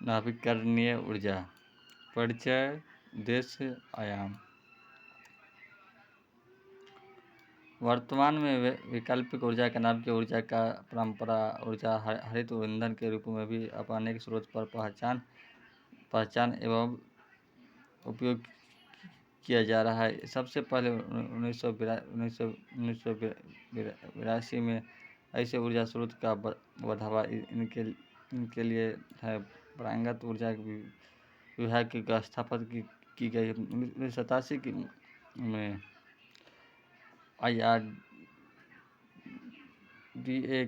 नवीकरणीय ऊर्जा परिचय, उद्देश्य, आयाम। वर्तमान में वैकल्पिक ऊर्जा के नाभिकीय ऊर्जा का परंपरा ऊर्जा हरित ईंधन के रूप में भी अपने एक स्रोत पर पहचान एवं उपयोग किया जा रहा है। सबसे पहले 1982 में ऐसे ऊर्जा स्रोत का बढ़ावा इनके लिए है। पारंगत ऊर्जा विभाग की स्थापना की गई। 1987 में IRDA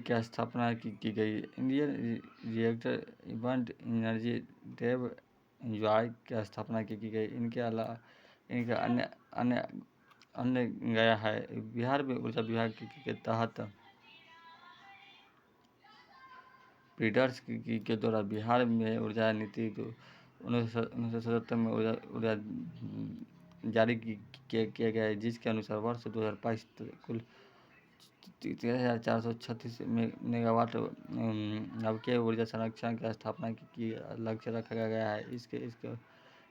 की स्थापना की गई। इंडियन रिएक्टर इवेंट एनर्जी डेव एंजॉय की स्थापना की गई। इनके अलावा इनका अन्य गया है। बिहार में ऊर्जा विभाग के तहत पीडर्स के द्वारा बिहार में ऊर्जा नीति 1977 में ऊर्जा जारी किया गया है, जिसके अनुसार वर्ष 2022 तक कुल 13,436 मेगावाट नवीकरणीय ऊर्जा संरक्षण की स्थापना की लक्ष्य रखा गया है।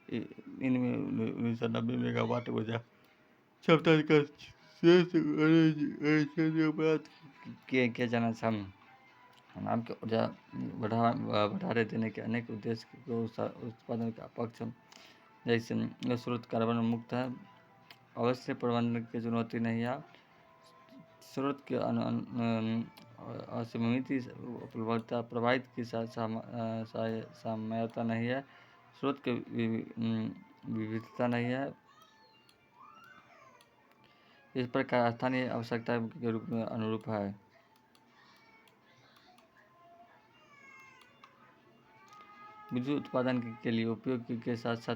इनमें 1990 मेगावाट ऊर्जा क्षमता का किया जाना चाहिए। नाम के ऊर्जा बढ़ावा देने के अनेक उद्देश्य को उत्पादन का पक्ष, जैसे स्रोत कार्बन मुक्त है, अवश्य प्रबंधन की चुनौती नहीं है, स्रोत के असीमित उपलब्धता, प्रभावित की सामयता नहीं है, स्रोत की विविधता नहीं है, इस प्रकार स्थानीय आवश्यकता के रूप में अनुरूप है। विद्युत उत्पादन के लिए उपयोग के साथ साथ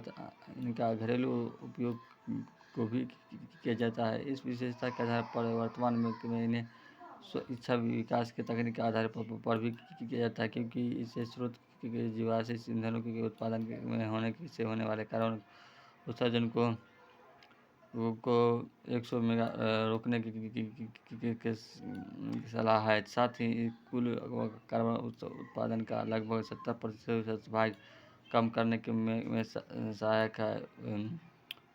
इनका घरेलू उपयोग को भी किया जाता है। इस विशेषता के आधार पर वर्तमान में इन्हें इच्छा विकास के तकनीक के आधार पर भी किया जाता है, क्योंकि इसे स्रोत के जीवाश्म ईंधनों के उत्पादन में होने वाले कार्बन उत्सर्जन को 100 मेगा रोकने की सलाह है। साथ ही कुल कार्बन उत्पादन का लगभग 70% भाग कम करने में सहायक है।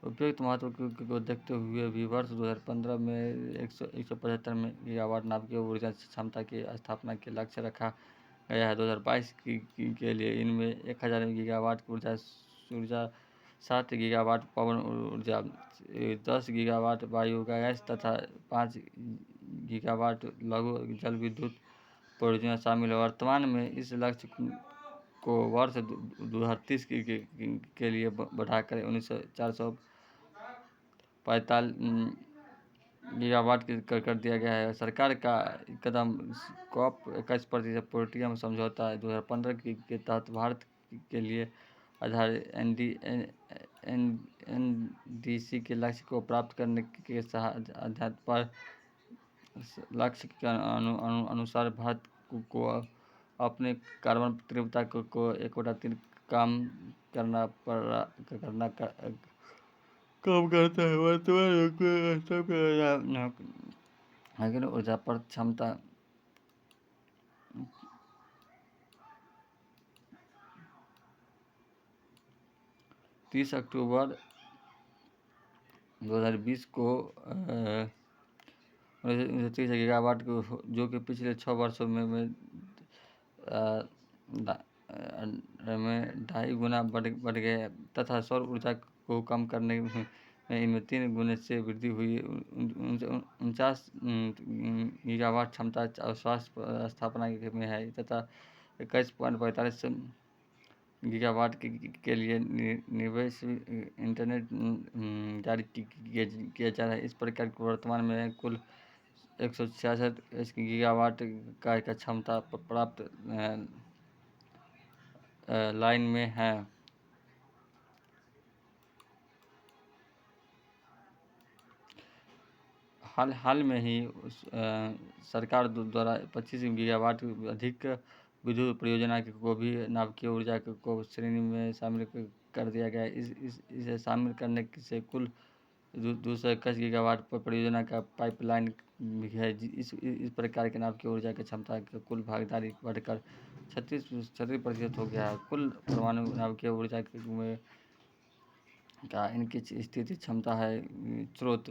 उपयुक्त महत्व को देखते हुए भी वर्ष 2015 में 175 गीगावाट नाभिकीय ऊर्जा क्षमता की स्थापना के लक्ष्य रखा गया है। 2022 के लिए इनमें 1000 गीगावाट ऊर्जा 7 गीगावाट पवन ऊर्जा, 10 गीगावाट बायोगैस तथा 5 गीगावाट लघु जल विद्युत परियोजना शामिल है। वर्तमान में इस लक्ष्य को वर्ष 2030 के लिए बढ़ाकर 445 गीगावाट कर दिया गया है। सरकार का कदम COP21 पेट्रोलियम समझौता 2015 के तहत भारत के लिए आधारित NDC के लक्ष्य को प्राप्त करने के आधार पर लक्ष्य के अनुसार भारत को अपने कार्बन तीव्रता को 1/3 कम करता है। वर्तमान ऊर्जा पर क्षमता 30 अक्टूबर 2020 को 30 गीगावाट को, जो कि पिछले 6 वर्षों में 2.5 गुना बढ़ गया तथा सौर ऊर्जा को कम करने में इनमें 3 गुने से वृद्धि हुई। 49 गीगावाट क्षमता स्वास्थ्य स्थापना में है तथा 21.45 गीगावाट के लिए निवेश इंटरनेट जारी किया जा रहा है। इस प्रकार वर्तमान में कुल 166 गीगावाट का क्षमता प्राप्त लाइन में है। हाल में ही सरकार द्वारा 25 गीगावाट अधिक विद्युत परियोजना को भी नाभिकीय ऊर्जा को श्रेणी में शामिल कर दिया गया है। इसे शामिल करने से कुल 221 गीगावाट परियोजना का पाइपलाइन भी है। इस प्रकार के नाव की ऊर्जा की क्षमता की कुल भागीदारी बढ़कर 36% हो गया है। कुल परमाणु नाव की ऊर्जा में का इनकी स्थिति क्षमता है। स्रोत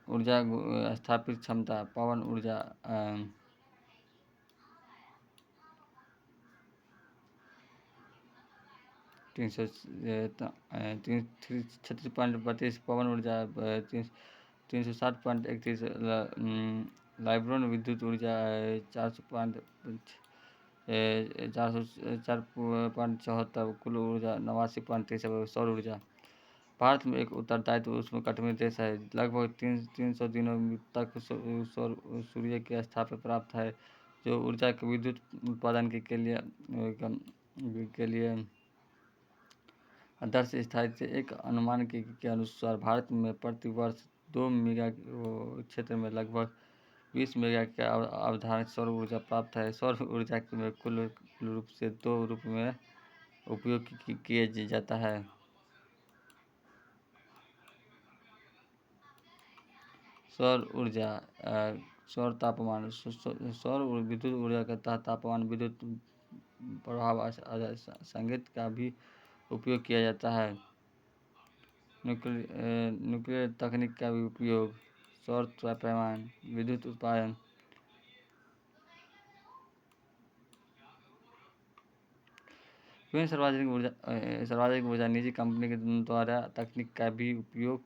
ऊर्जा स्थापित क्षमता पवन ऊर्जा 36.32, पवन ऊर्जा 360.31, लाइब्रोन विद्युत ऊर्जा 404.74, कुल ऊर्जा 89.73। सौर ऊर्जा भारत में एक उत्तरदायित्व उष्णकटिबंधीय देश है। लगभग 300 दिनों तक सूर्य की स्थापना प्राप्त है, जो ऊर्जा के विद्युत उत्पादन के लिए आदर्श स्थायी थे। एक अनुमान के अनुसार भारत में प्रति वर्ष 2 मेगा क्षेत्र में लगभग 20 मेगा के अवधारित सौर ऊर्जा प्राप्त है। सौर ऊर्जा में कुल रूप से 2 रूप में उपयोग किया जाता है। सौर ऊर्जा सौर तापमान सौर विद्युत ऊर्जा के तहत तापमान विद्युत प्रभाव संगीत का भी उपयोग किया जाता है। न्यूक्लियर तकनीक का भी उपयोग सौर तापमान विद्युत उत्पादन विभिन्न सार्वजनिक ऊर्जा निजी कंपनी के द्वारा तकनीक का भी उपयोग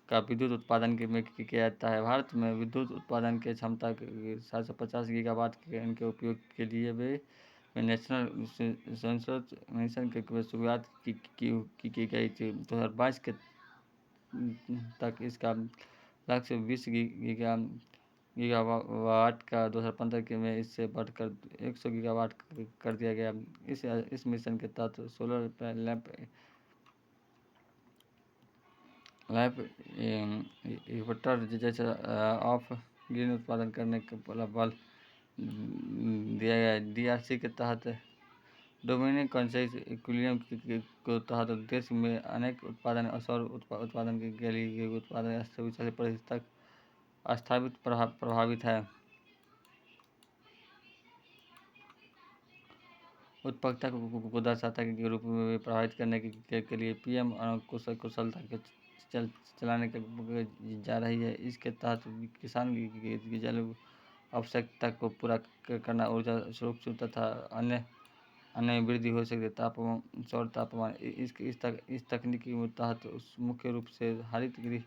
का विद्युत उत्पादन में किया जाता है। भारत में विद्युत उत्पादन की क्षमता 750 गीगावाट के इनके उपयोग के लिए वे नेशनल संसद मिशन की शुरुआत की गई थी। 2022 के तक इसका लक्ष्य 20 गीगावाट का 2015 में इससे बढ़कर 100 गीगावाट कर दिया गया। इस मिशन के तहत सोलर लैंप इन्वर्टर जैसे ऑफ ग्रिड उत्पादन करने के बल दिया गया। DRC के तहत डोमिनिक कंसेस इक्विलिब्रियम के तहत देश में अनेक उत्पादन सौर उत्पादन के लिए उत्पादन 40% तक स्थापित प्रभावित है। उत्पादकता को दक्षता के रूप में प्रभावित करने के लिए PM कुशलता के चलाने जा रही है। इसके तहत किसान की जल आवश्यकता को पूरा करना, ऊर्जा सुरक्षित तथा अन्य वृद्धि हो सकती है। सौर तापमान इस तकनीक के तहत मुख्य रूप से हरित गृह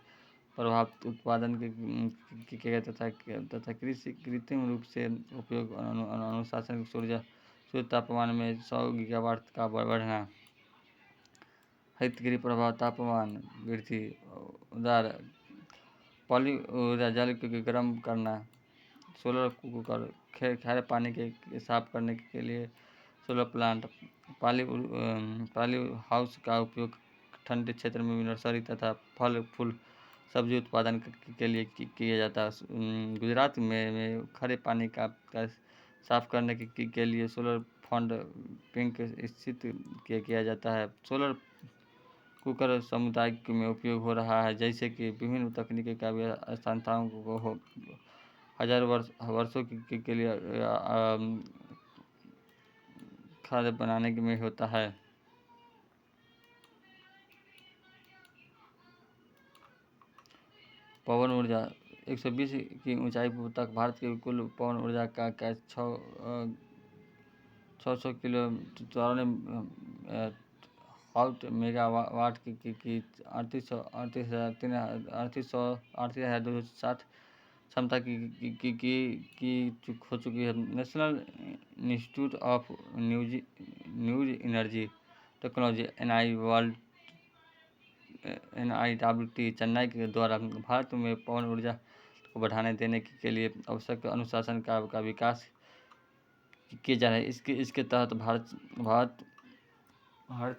प्रभावित उत्पादन किया तथा कृत्रिम रूप से उपयोग अनुशासन सूर्य तापमान में 100 गीगावाट का बढ़ना। हरित गृह प्रभाव तापमान वृद्धि उदार पॉली ऊर्जा जल को गर्म करना, सोलर कुकर खारे पानी के साफ करने के लिए सोलर प्लांट, पाली हाउस का उपयोग ठंडे क्षेत्र में नर्सरी तथा फल फूल सब्जी उत्पादन के लिए किया जाता है। गुजरात में खारे पानी का साफ करने के लिए सोलर फंड पिंक स्थित किया जाता है। सोलर कुकर समुदाय में उपयोग हो रहा है, जैसे कि विभिन्न तकनीकी का संस्थाओं को हजारों वर्षों के लिए खाद्य बनाने में होता है। पवन ऊर्जा 120 की ऊंचाई तक भारत की कुल पवन ऊर्जा का 600 किलो 94 मेगावाट की 38,260 क्षमता की हो चुकी है। National institute of new energy technology NIWT Chennai के द्वारा भारत में पवन ऊर्जा को बढ़ाने देने के लिए आवश्यक अनुशासन का विकास किया जा रहा है। इसके तहत भारत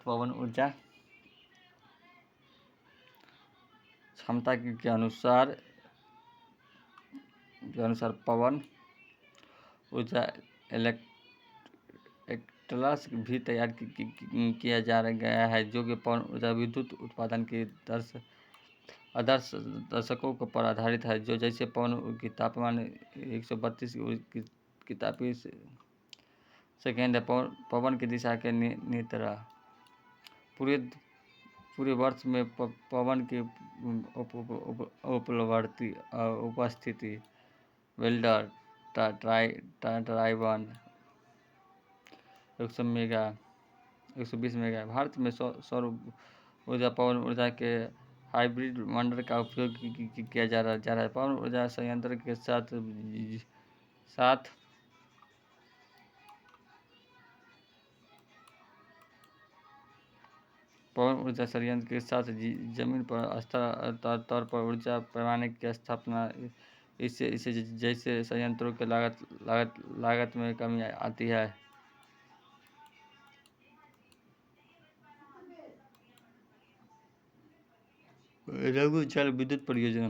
पवन ऊर्जा क्षमता के अनुसार पवन ऊर्जा एटलस भी तैयार किया जा गया है, जो कि पवन ऊर्जा विद्युत उत्पादन की दर आदर्श दर्शकों पर आधारित है, जो जैसे पवन की तापमान 132 की तापीय सेकेंड है। पवन की दिशा के नियंत्रण पूरे पूरे वर्ष में पवन की उपस्थिति वेल्डर ट्राइबन 120 मेगा। भारत में सौर ऊर्जा पवन ऊर्जा के हाइब्रिड मॉडल का उपयोग किया जा रहा है। पवन ऊर्जा संयंत्र के साथ पवन ऊर्जा संयंत्र के साथ जमीन पर स्तर तौर पर ऊर्जा पैमाने की स्थापना, इससे जैसे संयंत्रों के लागत में कमी आती है। लघु जल विद्युत परियोजना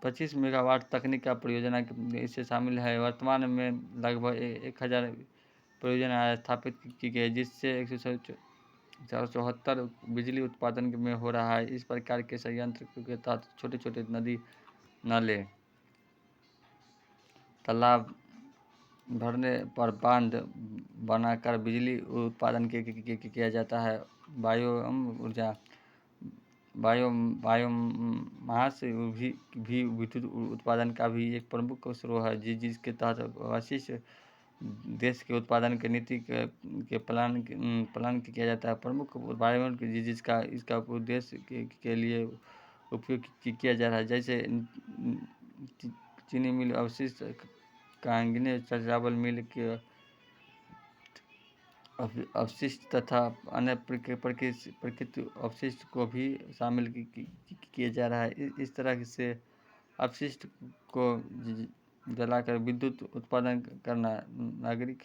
25 मेगावाट तकनीक का परियोजना इससे शामिल है। वर्तमान में लगभग 1000 परियोजना स्थापित की गई, जिससे 474 बिजली उत्पादन में हो रहा है। इस प्रकार के संयंत्र के तहत छोटे छोटे नदी नाले तालाब भरने पर बांध बनाकर बिजली उत्पादन किया जाता है। बायोमास भी विद्युत उत्पादन का भी एक प्रमुख स्रोत है, जिसके तहत वशिष्ठ देश के उत्पादन के नीति के प्लान किया जाता है। प्रमुख बायोन जिसका इसका उद्देश्य के लिए उपयोग किया जा रहा है, जैसे चीनी मिल अवशिष्ट, कांगने चावल मिल के अवशिष्ट तथा अन्य प्रकृति अवशिष्ट को भी शामिल किया जा रहा है। इस तरह से अपशिष्ट को जलाकर विद्युत उत्पादन करना, नागरिक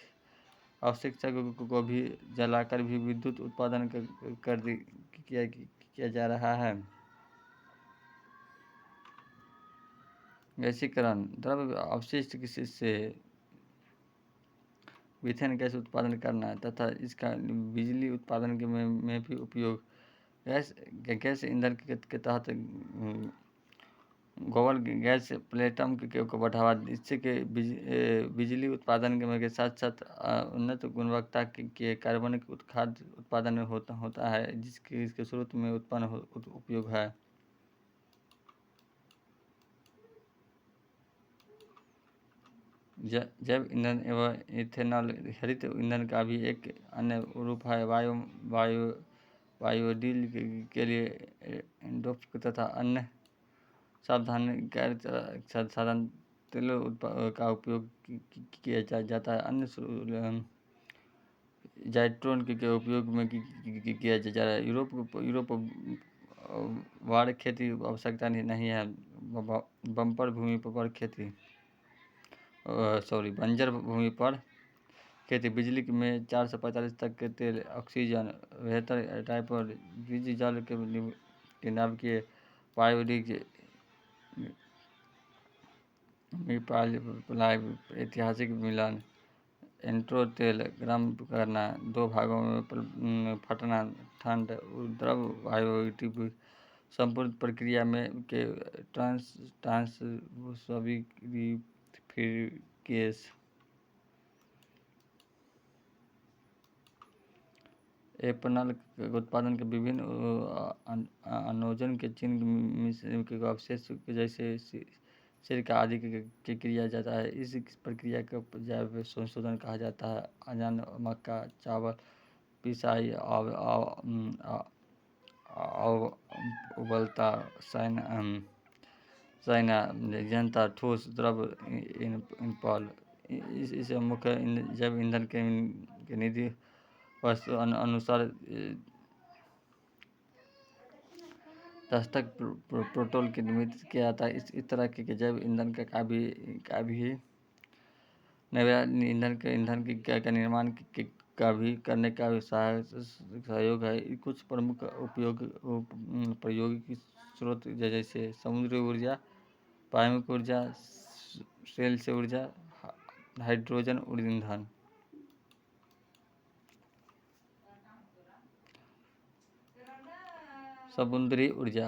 आवश्यकता को भी जलाकर भी विद्युत उत्पादन किया जा रहा है। गैसीकरण द्रव्य अपशिष्ट से मीथेन गैस उत्पादन करना तथा इसका बिजली उत्पादन में भी उपयोग। गैस ईंधन के तहत गोबर गैस प्लेटम को बढ़ावा, इससे के बिजली उत्पादन के साथ साथ उन्नत गुणवत्ता के कार्बनिक खाद्य उत्पादन होता है, इसके स्रोत में उत्पन्न उपयोग है। जैव ईंधन एवं इथेनॉल हरित ईंधन का भी एक अन्य रूप है। बायोडील के लिए एंडोफ तथा अन्य गैर साधारण तेलों का उपयोग किया जाता है। अन्य जाइट्रोन के उपयोग में किया जा रहा है। यूरोप वार खेती आवश्यकता नहीं है। बंजर भूमि पर खेती बिजली में 445 तक के तेल, ऑक्सीजन, बेहतर टाइप और बीज जल के नाभिकीय बायोडील ऐतिहासिक मिलन, एंट्रो तेल गर्म करना, 2 भागों में फटना, ठंड द्रव बायोडील संपूर्ण प्रक्रिया में के ट्रांसफिरिकेशन एथेनॉल उत्पादन के विभिन्न अनोजन के चिन्ह के अवशेष जैसे सिरका आदि की किया जाता है। इस प्रक्रिया को जैव संशोधन कहा जाता है। अनाज, मक्का, चावल, पिसाई उबलता साइना जनता ठोस द्रव इनपॉल। इस मुख्य जैव ईंधन के निधि वस्तु अनुसार दस्तक पेट्रोल की निर्मित किया जाता है। इस तरह के जैव ईंधन का भी नवीकरणीय ईंधन का निर्माण का भी करने का सहयोग है। कुछ प्रमुख प्रायोगिक स्रोत जैसे समुद्री ऊर्जा, पारंपरिक ऊर्जा, सेल से ऊर्जा, हाइड्रोजन ईंधन। समुद्री ऊर्जा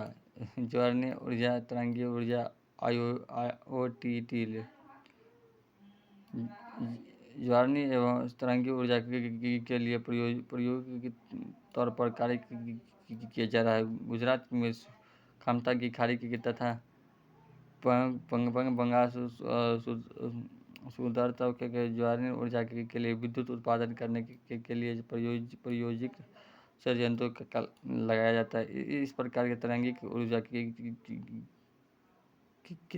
ज्वारनीय ऊर्जा, तरंगीय ऊर्जा, IoT ज्वारनीय एवं तरंगीय ऊर्जा के लिए प्रयोग के तौर पर कार्य किया जा रहा है। गुजरात में क्षमता की खाड़ी तथा बंगाल सुदूरता के ज्वारनीय ऊर्जा के लिए विद्युत उत्पादन करने के लिए प्रायोजिक संयंत्रों का लगाया जाता है। इस प्रकार के तरंगिक ऊर्जा के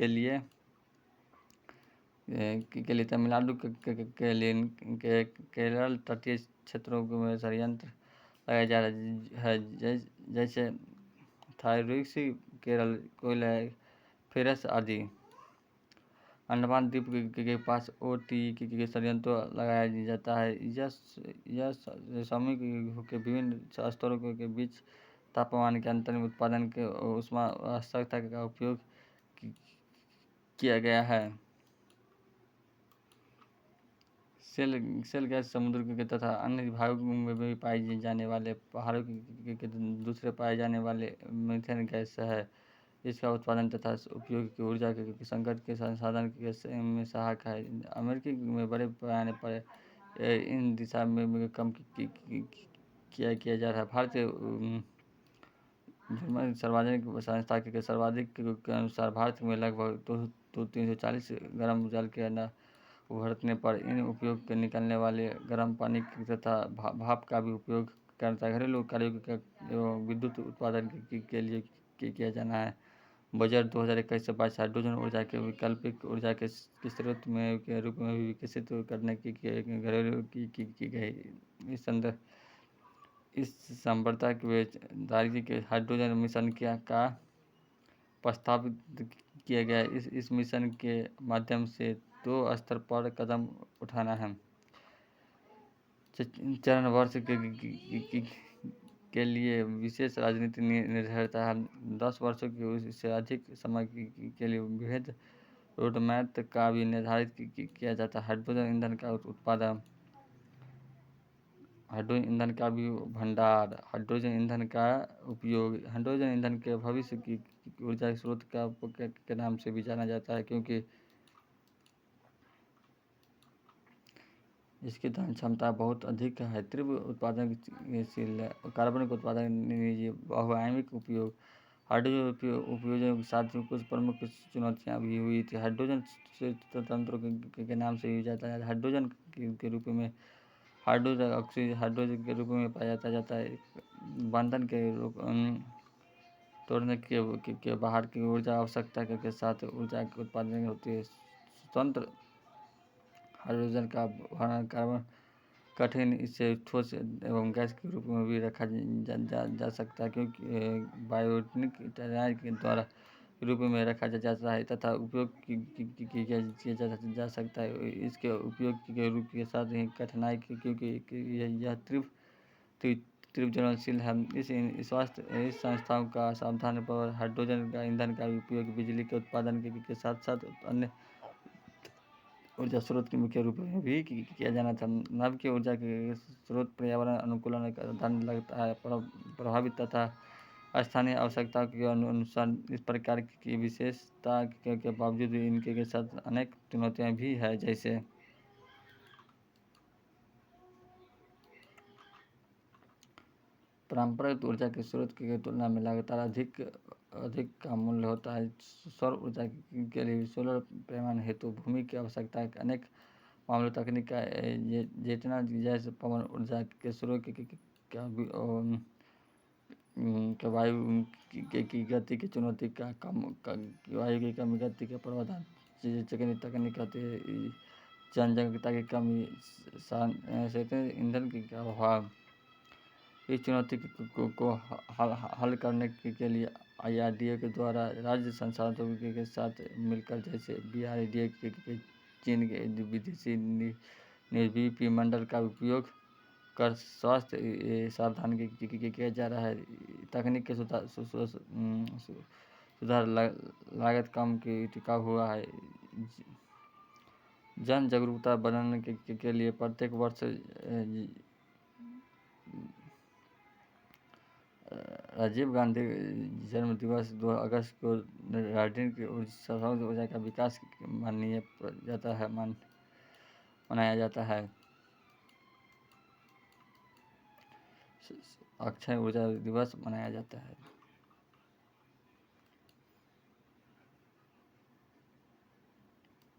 लिए तमिलनाडु के लिए केरल तटीय क्षेत्रों में संयंत्र लगाया जा रहा है, जैसे थाइरोक्सी, केरल कोयला, फेरस आदि। अंडमान द्वीप के पास OT के संयंत्रों लगाया जाता है। यह सामूहिक के विभिन्न स्तरों के बीच तापमान के अंतर में उत्पादन के ऊष्मा आवश्यकता का उपयोग किया गया है। शेल गैस समुद्र के तथा अन्य भागों में भी पाए जाने वाले पहाड़ों के दूसरे पाए जाने वाले मीथेन गैस है। इसका उत्पादन तथा उपयोग की ऊर्जा के संकट के संसाधन में सहायक है। अमेरिका में बड़े पैमाने पर इन दिशा में कम किया जा रहा है। भारतीय सार्वजनिक संस्था के सर्वाधिक के अनुसार भारत में लगभग 340 गर्म जल के उभरने पर इन उपयोग के निकलने वाले गर्म पानी तथा भाप का भी उपयोग करता है। घरेलू कार्यों एवं विद्युत उत्पादन के लिए किया जाना है। बजट 2021 से 22 हाइड्रोजन ऊर्जा के वैकल्पिक ऊर्जा के स्रोत के रूप में विकसित करने की घरेलू की गई। इस संबद्धता के दायरे के हाइड्रोजन मिशन का प्रस्तावित किया गया। इस मिशन के माध्यम से 2 स्तर पर कदम उठाना है। चरण वर्ष के लिए विशेष राजनीति निर्धारित है। 10 वर्षों की से अधिक समय के लिए वृहद रोडमैप का भी निर्धारित किया जाता है। हाइड्रोजन ईंधन का उत्पादन, हाइड्रोजन ईंधन का भी भंडार, हाइड्रोजन ईंधन का उपयोग। हाइड्रोजन ईंधन के भविष्य की ऊर्जा स्रोत के नाम से भी जाना जाता है, क्योंकि इसकी दहन क्षमता बहुत अधिक है, तीव्र उत्पादनशील है, कार्बन का उत्पादन, बहुआयामिक उपयोग। हाइड्रोजन उपयोजन के साथ कुछ प्रमुख चुनौतियाँ भी हुई थी। हाइड्रोजन तंत्रों के नाम से जाता है। हाइड्रोजन के रूप में हाइड्रोजन ऑक्सीजन हाइड्रोजन के रूप में पाया जाता है। बंधन के तोड़ने के बाहर की ऊर्जा आवश्यकता के साथ ऊर्जा के उत्पादन होती है। स्वतंत्र हाइड्रोजन का वर्णन कार्बन कठिन, इसे ठोस एवं गैस के रूप में भी रखा जा सकता है, क्योंकि बायोटिक के द्वारा रूप में रखा जा सकता है तथा उपयोग किया जा सकता है। इसके उपयोग के रूप के साथ ही कठिनाई, क्योंकि यह तीव्र ज्वलनशील है। इस संस्थाओं का सावधानीपूर्वक हाइड्रोजन का ईंधन का उपयोग बिजली के उत्पादन के साथ साथ अन्य ऊर्जा स्रोत के मुख्य रूप में भी किया जाना था। नवीकरणीय ऊर्जा के स्रोत पर्यावरण अनुकूलन का ध्यान लगता है, प्रभावित तथा स्थानीय आवश्यकताओं के अनुसार। इस प्रकार की विशेषता के बावजूद इनके साथ अनेक चुनौतियाँ भी है, जैसे परंपरागत ऊर्जा के स्रोत की तुलना में लगातार अधिक का मूल्य होता है। सौर ऊर्जा के लिए सोलर पैनल हेतु भूमि की आवश्यकता है। अनेक मामलों तकनीक का जितना जैसे पवन ऊर्जा के स्रोत के वायु की गति की चुनौती का वायु की कमी, गति का प्रावधान, तकनीक होती है। जनजागरूकता की कमी, ईंधन का अभाव। इस चुनौती को हल करने के लिए IRDA के द्वारा राज्य संसाधनों के साथ मिलकर, जैसे BRDA के चीन के विदेशी निर्वीपी मंडल का उपयोग कर स्वास्थ्य सावधान किया जा रहा है। तकनीक के सुधार लागत कम की टिकाऊ हुआ है। जन जागरूकता बढ़ाने के लिए प्रत्येक वर्ष राजीव गांधी जन्म दिवस 2 अगस्त को राजनीति की सौर ऊर्जा का विकास मनाया जाता है। अक्षय ऊर्जा दिवस मनाया जाता है।